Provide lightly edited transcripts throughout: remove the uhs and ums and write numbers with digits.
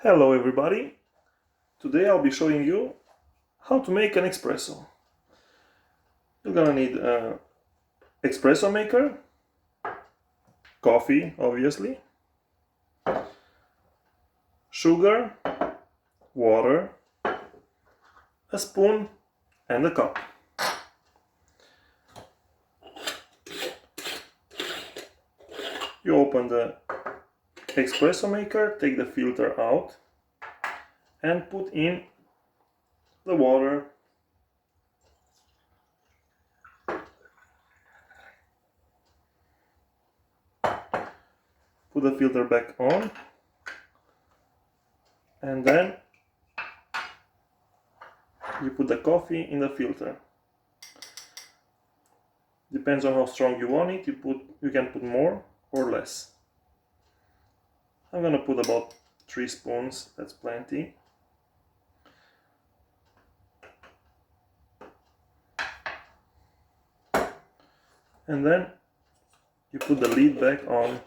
Hello everybody! Today I'll be showing you how to make an espresso. You're gonna need an espresso maker, coffee obviously, sugar, water, a spoon and a cup. You open the espresso maker, take the filter out and put in the water. Put the filter back on and then you put the coffee in the filter. Depends on how strong you want it, you can put more or less. I'm gonna put about 3 spoons, that's plenty. And then you put the lid back on.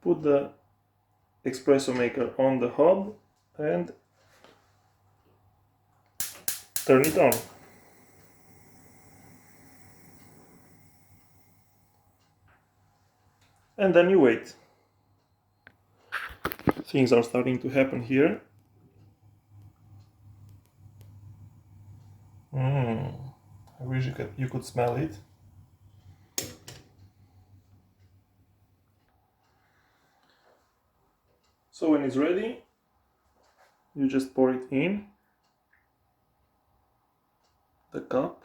Put the espresso maker on the hob and turn it on. And then you wait. Things are starting to happen here. I wish you could smell it. So when it's ready, you just pour it in the cup.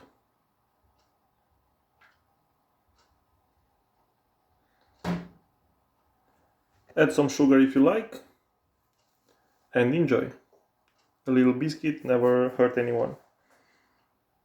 Add some sugar if you like, and enjoy. A little biscuit never hurt anyone.